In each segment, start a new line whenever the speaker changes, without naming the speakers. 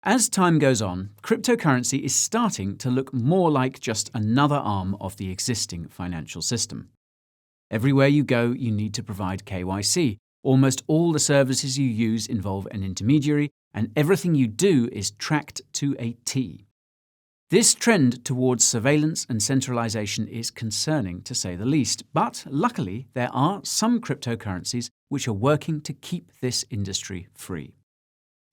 As time goes on, cryptocurrency is starting to look more like just another arm of the existing financial system. Everywhere you go, you need to provide KYC. Almost all the services you use involve an intermediary, and everything you do is tracked to a T. This trend towards surveillance and centralization is concerning, to say the least, but luckily there are some cryptocurrencies which are working to keep this industry free.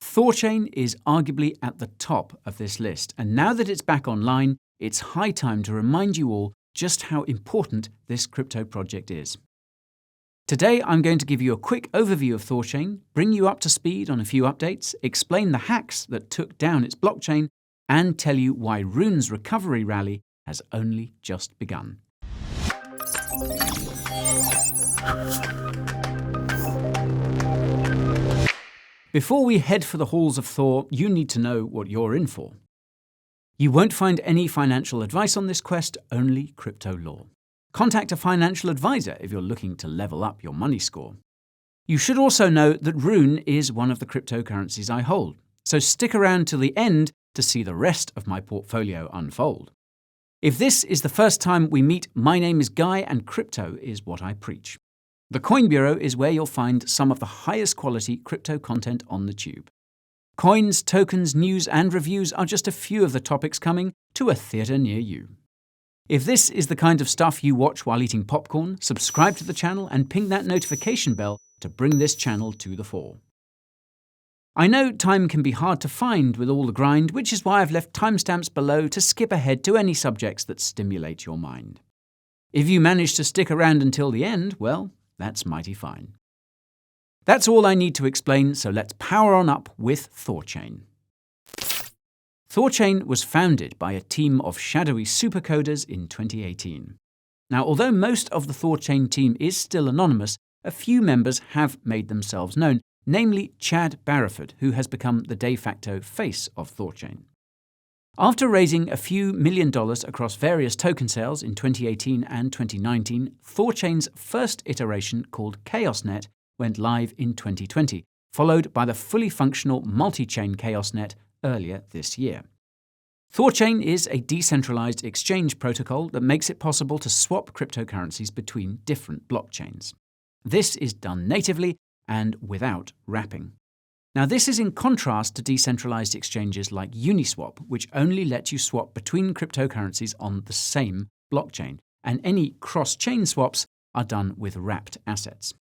Thorchain is arguably at the top of this list, and now that it's back online, it's high time to remind you all just how important this crypto project is. Today I'm going to give you a quick overview of Thorchain, bring you up to speed on a few updates, explain the hacks that took down its blockchain, and tell you why Rune's recovery rally has only just begun. Before we head for the halls of Thor, you need to know what you're in for. You won't find any financial advice on this quest, only crypto lore. Contact a financial advisor if you're looking to level up your money score. You should also know that Rune is one of the cryptocurrencies I hold, so stick around till the end to see the rest of my portfolio unfold. If this is the first time we meet, my name is Guy and crypto is what I preach. The Coin Bureau is where you'll find some of the highest quality crypto content on the tube. Coins, tokens, news and reviews are just a few of the topics coming to a theatre near you. If this is the kind of stuff you watch while eating popcorn, subscribe to the channel and ping that notification bell to bring this channel to the fore. I know time can be hard to find with all the grind, which is why I've left timestamps below to skip ahead to any subjects that stimulate your mind. If you manage to stick around until the end, well, that's mighty fine. That's all I need to explain, so let's power on up with Thorchain. Thorchain was founded by a team of shadowy supercoders in 2018. Now, although most of the Thorchain team is still anonymous, a few members have made themselves known, namely Chad Barraford, who has become the de facto face of Thorchain. After raising a few $1 million across various token sales in 2018 and 2019, Thorchain's first iteration, called ChaosNet, went live in 2020, followed by the fully functional multi-chain ChaosNet earlier this year. Thorchain is a decentralized exchange protocol that makes it possible to swap cryptocurrencies between different blockchains. This is done natively and without wrapping. Now, this is in contrast to decentralized exchanges like Uniswap, which only let you swap between cryptocurrencies on the same blockchain, and any cross-chain swaps are done with wrapped assets.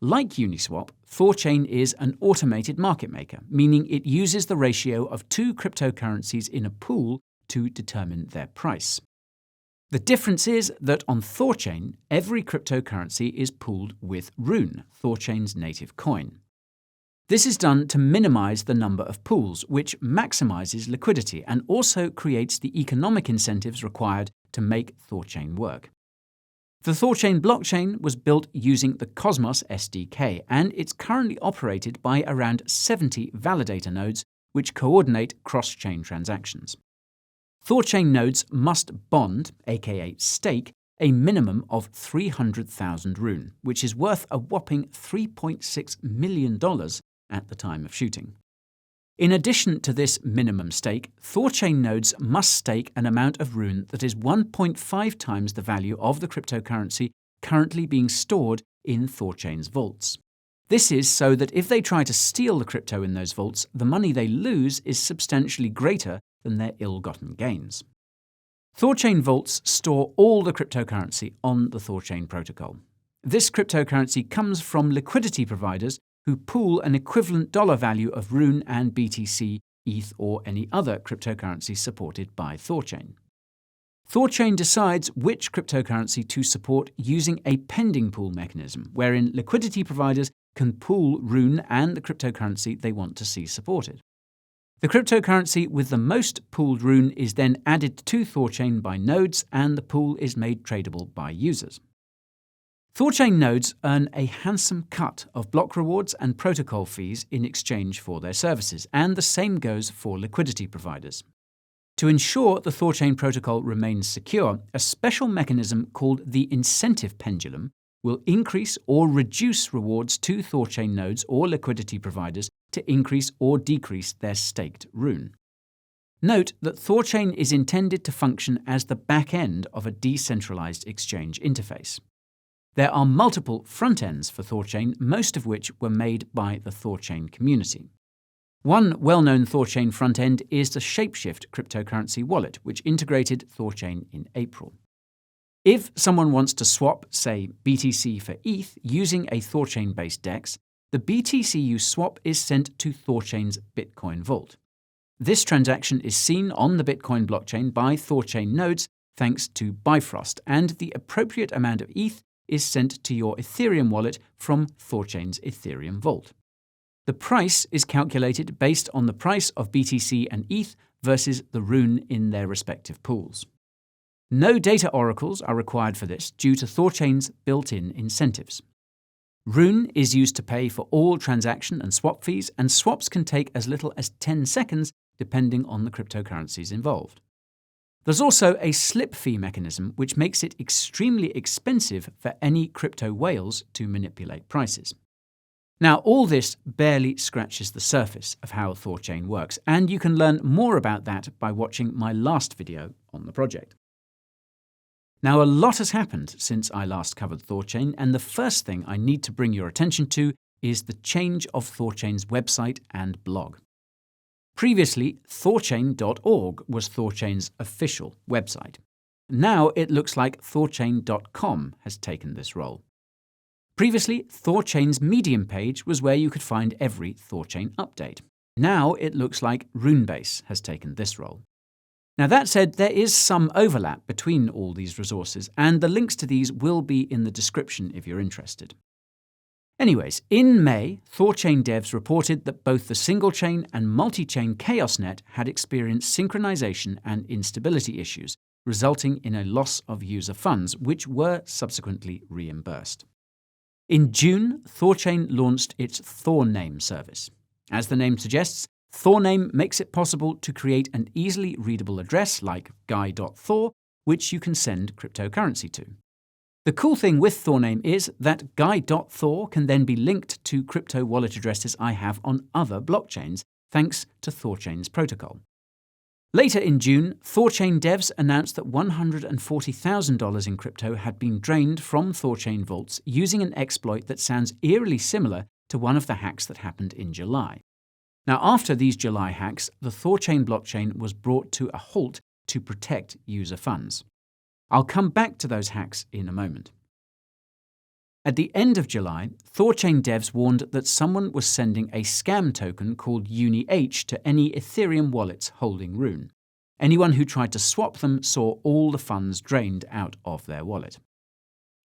Like Uniswap, Thorchain is an automated market maker, meaning it uses the ratio of two cryptocurrencies in a pool to determine their price. The difference is that on Thorchain, every cryptocurrency is pooled with Rune, Thorchain's native coin. This is done to minimize the number of pools, which maximizes liquidity and also creates the economic incentives required to make Thorchain work. The Thorchain blockchain was built using the Cosmos SDK, and it's currently operated by around 70 validator nodes, which coordinate cross-chain transactions. Thorchain nodes must bond, aka stake, a minimum of 300,000 Rune, which is worth a whopping $3.6 million at the time of shooting. In addition to this minimum stake, Thorchain nodes must stake an amount of Rune that is 1.5 times the value of the cryptocurrency currently being stored in Thorchain's vaults. This is so that if they try to steal the crypto in those vaults, the money they lose is substantially greater than their ill-gotten gains. Thorchain vaults store all the cryptocurrency on the Thorchain protocol. This cryptocurrency comes from liquidity providers who pool an equivalent dollar value of Rune and BTC, ETH, or any other cryptocurrency supported by Thorchain. Thorchain decides which cryptocurrency to support using a pending pool mechanism, wherein liquidity providers can pool Rune and the cryptocurrency they want to see supported. The cryptocurrency with the most pooled Rune is then added to Thorchain by nodes, and the pool is made tradable by users. Thorchain nodes earn a handsome cut of block rewards and protocol fees in exchange for their services, and the same goes for liquidity providers. To ensure the Thorchain protocol remains secure, a special mechanism called the incentive pendulum will increase or reduce rewards to Thorchain nodes or liquidity providers to increase or decrease their staked Rune. Note that Thorchain is intended to function as the back end of a decentralized exchange interface. There are multiple front ends for Thorchain, most of which were made by the Thorchain community. One well-known Thorchain front end is the Shapeshift cryptocurrency wallet, which integrated Thorchain in April. If someone wants to swap, say, BTC for ETH using a Thorchain-based DEX, the BTCU swap is sent to Thorchain's Bitcoin vault. This transaction is seen on the Bitcoin blockchain by Thorchain nodes thanks to Bifrost, and the appropriate amount of ETH is sent to your Ethereum wallet from Thorchain's Ethereum vault. The price is calculated based on the price of BTC and ETH versus the Rune in their respective pools. No data oracles are required for this due to Thorchain's built-in incentives. Rune is used to pay for all transaction and swap fees, and swaps can take as little as 10 seconds depending on the cryptocurrencies involved. There's also a slip fee mechanism which makes it extremely expensive for any crypto whales to manipulate prices. Now, all this barely scratches the surface of how Thorchain works, and you can learn more about that by watching my last video on the project. Now, a lot has happened since I last covered Thorchain, and the first thing I need to bring your attention to is the change of Thorchain's website and blog. Previously, Thorchain.org was Thorchain's official website. Now it looks like Thorchain.com has taken this role. Previously, Thorchain's Medium page was where you could find every Thorchain update. Now it looks like Runebase has taken this role. Now that said, there is some overlap between all these resources, and the links to these will be in the description if you're interested. Anyways, in May, Thorchain devs reported that both the single-chain and multi-chain ChaosNet had experienced synchronization and instability issues, resulting in a loss of user funds, which were subsequently reimbursed. In June, Thorchain launched its Thorname service. As the name suggests, Thorname makes it possible to create an easily readable address like guy.thor, which you can send cryptocurrency to. The cool thing with Thorname is that guy.thor can then be linked to crypto wallet addresses I have on other blockchains, thanks to Thorchain's protocol. Later in June, Thorchain devs announced that $140,000 in crypto had been drained from Thorchain vaults using an exploit that sounds eerily similar to one of the hacks that happened in July. Now, after these July hacks, the Thorchain blockchain was brought to a halt to protect user funds. I'll come back to those hacks in a moment. At the end of July, Thorchain devs warned that someone was sending a scam token called UniH to any Ethereum wallets holding Rune. Anyone who tried to swap them saw all the funds drained out of their wallet.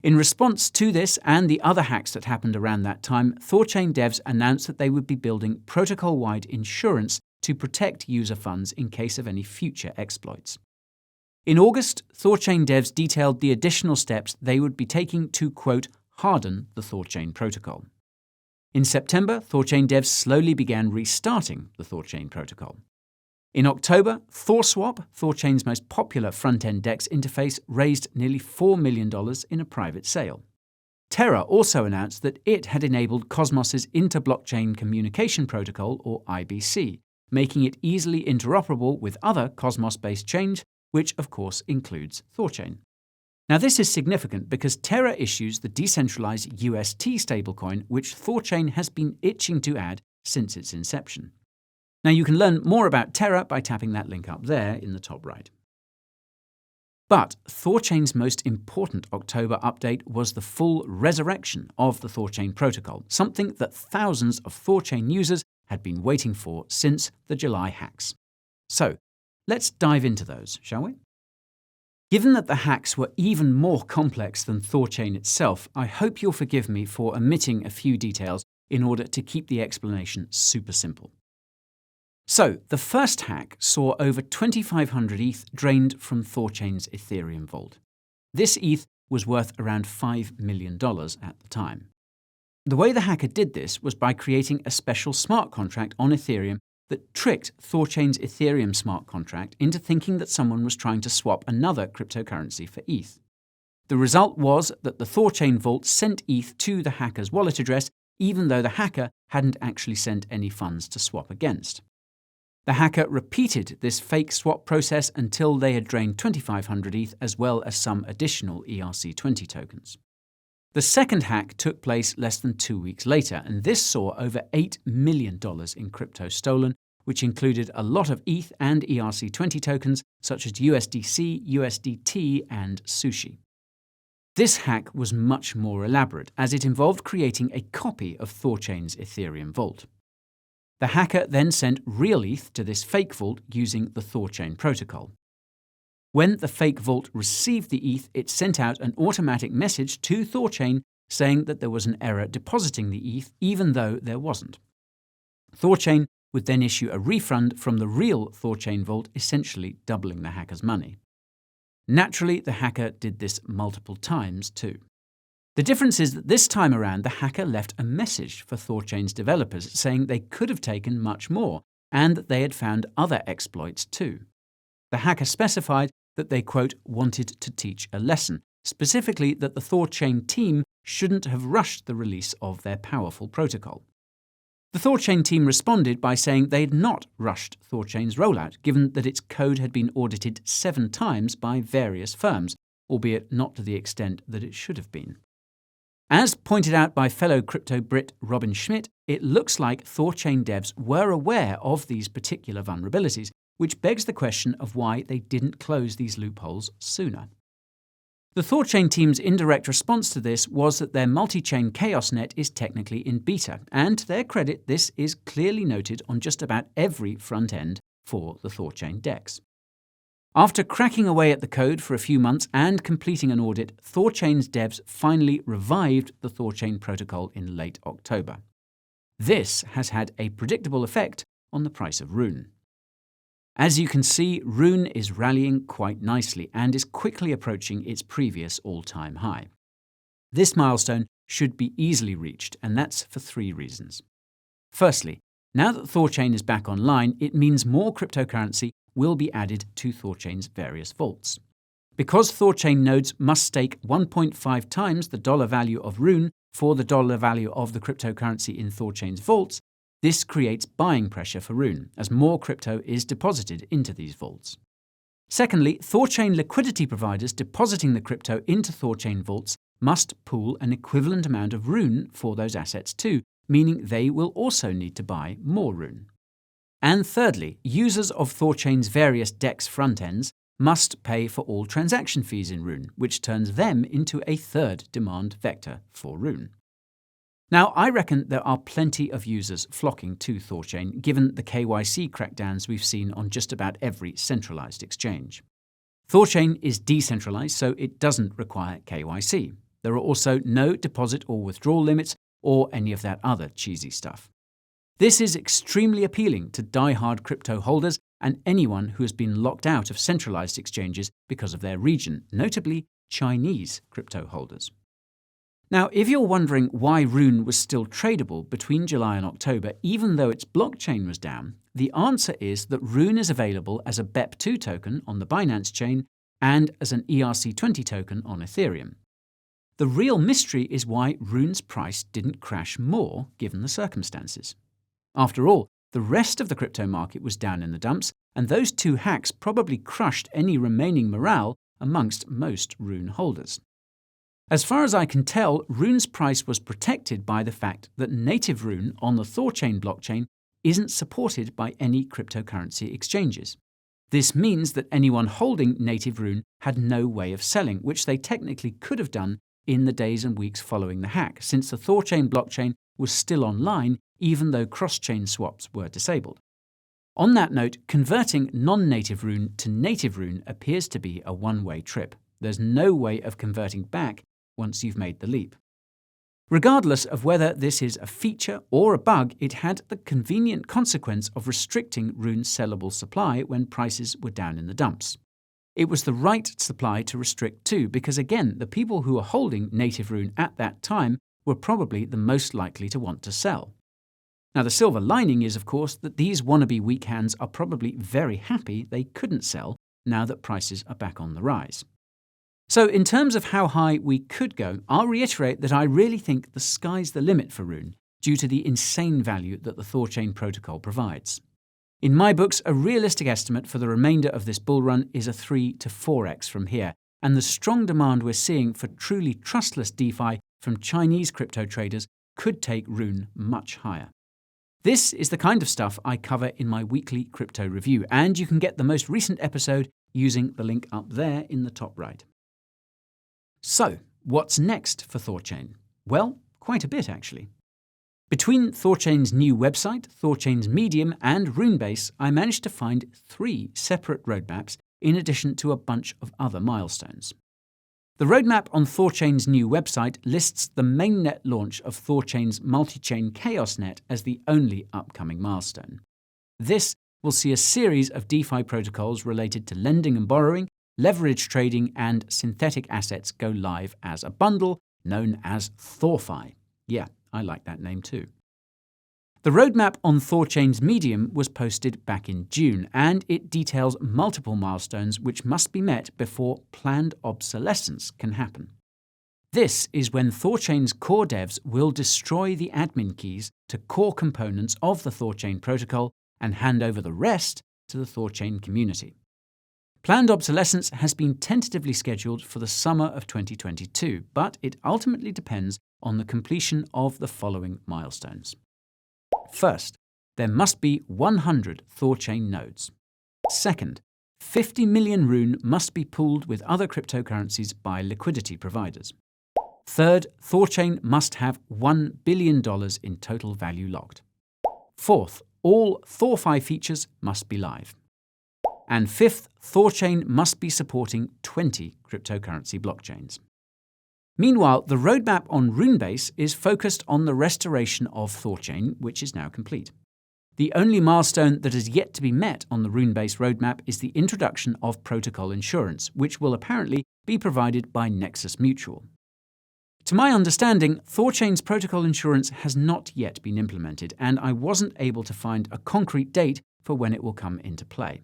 In response to this and the other hacks that happened around that time, Thorchain devs announced that they would be building protocol-wide insurance to protect user funds in case of any future exploits. In August, Thorchain devs detailed the additional steps they would be taking to, quote, harden the Thorchain protocol. In September, Thorchain devs slowly began restarting the Thorchain protocol. In October, ThorSwap, Thorchain's most popular front-end DEX interface, raised nearly $4 million in a private sale. Terra also announced that it had enabled Cosmos's Inter-Blockchain Communication Protocol, or IBC, making it easily interoperable with other Cosmos-based chains, which of course includes Thorchain. Now this is significant because Terra issues the decentralized UST stablecoin, which Thorchain has been itching to add since its inception. Now you can learn more about Terra by tapping that link up there in the top right. But Thorchain's most important October update was the full resurrection of the Thorchain protocol, something that thousands of Thorchain users had been waiting for since the July hacks. So, let's dive into those, shall we? Given that the hacks were even more complex than Thorchain itself, I hope you'll forgive me for omitting a few details in order to keep the explanation super simple. So, the first hack saw over 2,500 ETH drained from Thorchain's Ethereum vault. This ETH was worth around $5 million at the time. The way the hacker did this was by creating a special smart contract on Ethereum that tricked Thorchain's Ethereum smart contract into thinking that someone was trying to swap another cryptocurrency for ETH. The result was that the Thorchain vault sent ETH to the hacker's wallet address, even though the hacker hadn't actually sent any funds to swap against. The hacker repeated this fake swap process until they had drained 2,500 ETH as well as some additional ERC20 tokens. The second hack took place less than 2 weeks later, and this saw over $8 million in crypto stolen, which included a lot of ETH and ERC20 tokens such as USDC, USDT, and Sushi. This hack was much more elaborate, as it involved creating a copy of Thorchain's Ethereum vault. The hacker then sent real ETH to this fake vault using the Thorchain protocol. When the fake vault received the ETH, it sent out an automatic message to Thorchain saying that there was an error depositing the ETH, even though there wasn't. Thorchain would then issue a refund from the real Thorchain vault, essentially doubling the hacker's money. Naturally, the hacker did this multiple times too. The difference is that this time around, the hacker left a message for Thorchain's developers saying they could have taken much more and that they had found other exploits too. The hacker specified that they, quote, wanted to teach a lesson, specifically that the Thorchain team shouldn't have rushed the release of their powerful protocol. The Thorchain team responded by saying they had not rushed Thorchain's rollout, given that its code had been audited 7 times by various firms, albeit not to the extent that it should have been. As pointed out by fellow crypto Brit Robin Schmidt, it looks like Thorchain devs were aware of these particular vulnerabilities, which begs the question of why they didn't close these loopholes sooner. The Thorchain team's indirect response to this was that their multi-chain chaos net is technically in beta, and to their credit, this is clearly noted on just about every front end for the Thorchain DEX. After cracking away at the code for a few months and completing an audit, Thorchain's devs finally revived the Thorchain protocol in late October. This has had a predictable effect on the price of Rune. As you can see, Rune is rallying quite nicely and is quickly approaching its previous all-time high. This milestone should be easily reached, and that's for 3 reasons. Firstly, now that Thorchain is back online, it means more cryptocurrency will be added to Thorchain's various vaults. Because Thorchain nodes must stake 1.5 times the dollar value of Rune for the dollar value of the cryptocurrency in Thorchain's vaults, this creates buying pressure for Rune, as more crypto is deposited into these vaults. Secondly, Thorchain liquidity providers depositing the crypto into Thorchain vaults must pool an equivalent amount of Rune for those assets too, meaning they will also need to buy more Rune. And thirdly, users of Thorchain's various DEX front-ends must pay for all transaction fees in Rune, which turns them into a third demand vector for Rune. Now, I reckon there are plenty of users flocking to Thorchain, given the KYC crackdowns we've seen on just about every centralized exchange. Thorchain is decentralized, so it doesn't require KYC. There are also no deposit or withdrawal limits or any of that other cheesy stuff. This is extremely appealing to die-hard crypto holders and anyone who has been locked out of centralized exchanges because of their region, notably Chinese crypto holders. Now, if you're wondering why Rune was still tradable between July and October, even though its blockchain was down, the answer is that Rune is available as a BEP2 token on the Binance chain and as an ERC20 token on Ethereum. The real mystery is why Rune's price didn't crash more given the circumstances. After all, the rest of the crypto market was down in the dumps, and those 2 hacks probably crushed any remaining morale amongst most Rune holders. As far as I can tell, Rune's price was protected by the fact that native Rune on the Thorchain blockchain isn't supported by any cryptocurrency exchanges. This means that anyone holding native Rune had no way of selling, which they technically could have done in the days and weeks following the hack, since the Thorchain blockchain was still online even though cross-chain swaps were disabled. On that note, converting non-native Rune to native Rune appears to be a one-way trip. There's no way of converting back once you've made the leap. Regardless of whether this is a feature or a bug, it had the convenient consequence of restricting Rune's sellable supply when prices were down in the dumps. It was the right supply to restrict too, because again, the people who were holding native Rune at that time were probably the most likely to want to sell. Now, the silver lining is, of course, that these wannabe weak hands are probably very happy they couldn't sell now that prices are back on the rise. So in terms of how high we could go, I'll reiterate that I really think the sky's the limit for Rune, due to the insane value that the Thorchain protocol provides. In my books, a realistic estimate for the remainder of this bull run is a 3 to 4x from here, and the strong demand we're seeing for truly trustless DeFi from Chinese crypto traders could take Rune much higher. This is the kind of stuff I cover in my weekly crypto review, and you can get the most recent episode using the link up there in the top right. So, what's next for Thorchain? Well, quite a bit actually. Between Thorchain's new website, Thorchain's Medium, and Runebase, I managed to find 3 separate roadmaps in addition to a bunch of other milestones. The roadmap on Thorchain's new website lists the mainnet launch of Thorchain's multi-chain chaosnet as the only upcoming milestone. This will see a series of DeFi protocols related to lending and borrowing, leverage trading, and synthetic assets go live as a bundle known as ThorFi. Yeah, I like that name too. The roadmap on Thorchain's Medium was posted back in June, and it details multiple milestones which must be met before planned obsolescence can happen. This is when Thorchain's core devs will destroy the admin keys to core components of the Thorchain protocol and hand over the rest to the Thorchain community. Planned obsolescence has been tentatively scheduled for the summer of 2022, but it ultimately depends on the completion of the following milestones. First, there must be 100 Thorchain nodes. Second, 50 million Rune must be pooled with other cryptocurrencies by liquidity providers. Third, Thorchain must have $1 billion in total value locked. Fourth, all ThorFi features must be live. And fifth, Thorchain must be supporting 20 cryptocurrency blockchains. Meanwhile, the roadmap on Runebase is focused on the restoration of Thorchain, which is now complete. The only milestone that has yet to be met on the Runebase roadmap is the introduction of protocol insurance, which will apparently be provided by Nexus Mutual. To my understanding, Thorchain's protocol insurance has not yet been implemented, and I wasn't able to find a concrete date for when it will come into play.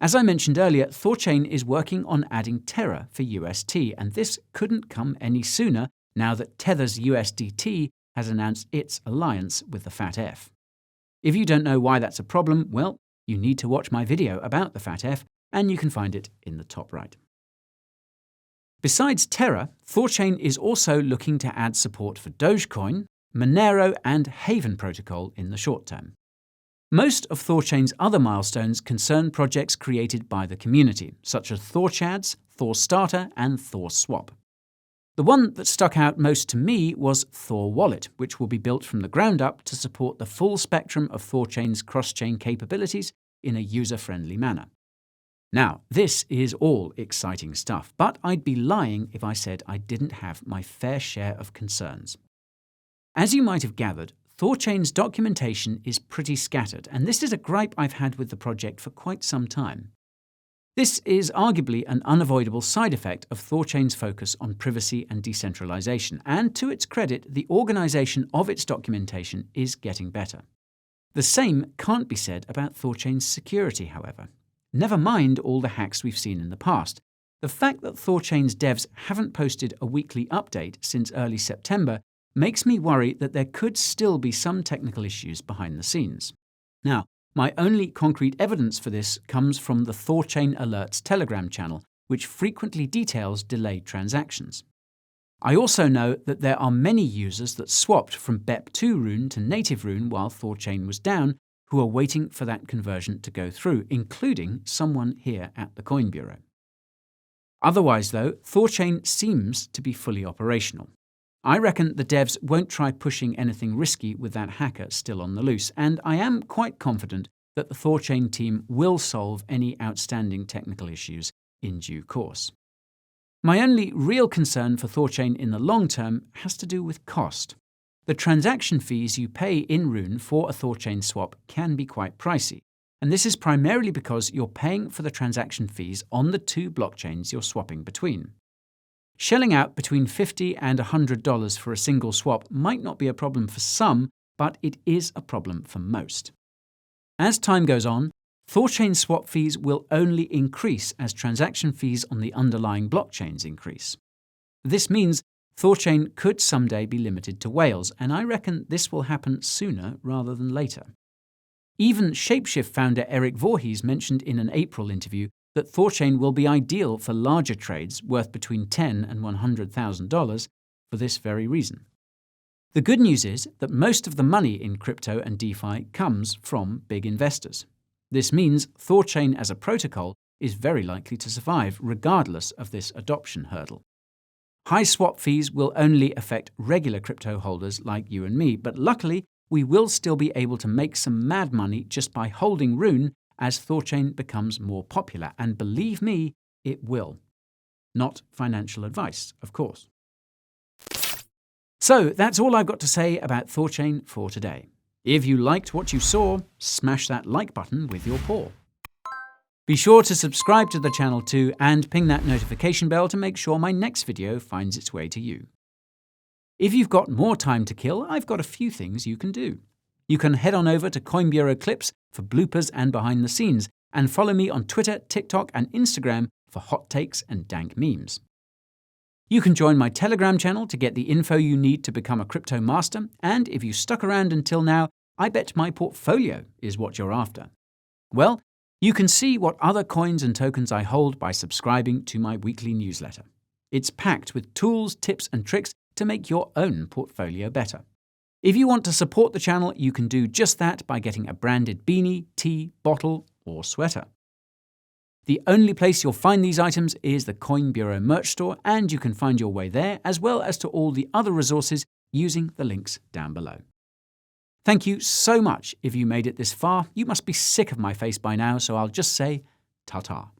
As I mentioned earlier, Thorchain is working on adding Terra for UST, and this couldn't come any sooner now that Tether's USDT has announced its alliance with the Fat F. If you don't know why that's a problem, well, you need to watch my video about the Fat F, and you can find it in the top right. Besides Terra, Thorchain is also looking to add support for Dogecoin, Monero, and Haven protocol in the short term. Most of Thorchain's other milestones concern projects created by the community, such as ThorChads, ThorStarter, and ThorSwap. The one that stuck out most to me was Thor Wallet, which will be built from the ground up to support the full spectrum of Thorchain's cross-chain capabilities in a user-friendly manner. Now, this is all exciting stuff, but I'd be lying if I said I didn't have my fair share of concerns. As you might have gathered, Thorchain's documentation is pretty scattered, and this is a gripe I've had with the project for quite some time. This is arguably an unavoidable side effect of Thorchain's focus on privacy and decentralization, and to its credit, the organization of its documentation is getting better. The same can't be said about Thorchain's security, however. Never mind all the hacks we've seen in the past. The fact that Thorchain's devs haven't posted a weekly update since early September makes me worry that there could still be some technical issues behind the scenes. Now, my only concrete evidence for this comes from the Thorchain Alerts Telegram channel, which frequently details delayed transactions. I also know that there are many users that swapped from BEP2 Rune to native Rune while Thorchain was down, who are waiting for that conversion to go through, including someone here at the Coin Bureau. Otherwise, though, Thorchain seems to be fully operational. I reckon the devs won't try pushing anything risky with that hacker still on the loose, and I am quite confident that the Thorchain team will solve any outstanding technical issues in due course. My only real concern for Thorchain in the long term has to do with cost. The transaction fees you pay in Rune for a Thorchain swap can be quite pricey, and this is primarily because you're paying for the transaction fees on the 2 blockchains you're swapping between. Shelling out between $50 and $100 for a single swap might not be a problem for some, but it is a problem for most. As time goes on, Thorchain swap fees will only increase as transaction fees on the underlying blockchains increase. This means Thorchain could someday be limited to whales, and I reckon this will happen sooner rather than later. Even Shapeshift founder Eric Voorhees mentioned in an April interview that Thorchain will be ideal for larger trades worth between $10,000 and $100,000 for this very reason. The good news is that most of the money in crypto and DeFi comes from big investors. This means Thorchain as a protocol is very likely to survive regardless of this adoption hurdle. High swap fees will only affect regular crypto holders like you and me, but luckily we will still be able to make some mad money just by holding Rune as Thorchain becomes more popular, and believe me, it will. Not financial advice, of course. So that's all I've got to say about Thorchain for today. If you liked what you saw, smash that like button with your paw. Be sure to subscribe to the channel too and ping that notification bell to make sure my next video finds its way to you. If you've got more time to kill, I've got a few things you can do. You can head on over to Coin Bureau Clips for bloopers and behind the scenes, and follow me on Twitter, TikTok and Instagram for hot takes and dank memes. You can join my Telegram channel to get the info you need to become a crypto master, and if you stuck around until now, I bet my portfolio is what you're after. Well, you can see what other coins and tokens I hold by subscribing to my weekly newsletter. It's packed with tools, tips and tricks to make your own portfolio better. If you want to support the channel, you can do just that by getting a branded beanie, tea, bottle or sweater. The only place you'll find these items is the Coin Bureau merch store, and you can find your way there as well as to all the other resources using the links down below. Thank you so much if you made it this far. You must be sick of my face by now, so I'll just say ta-ta.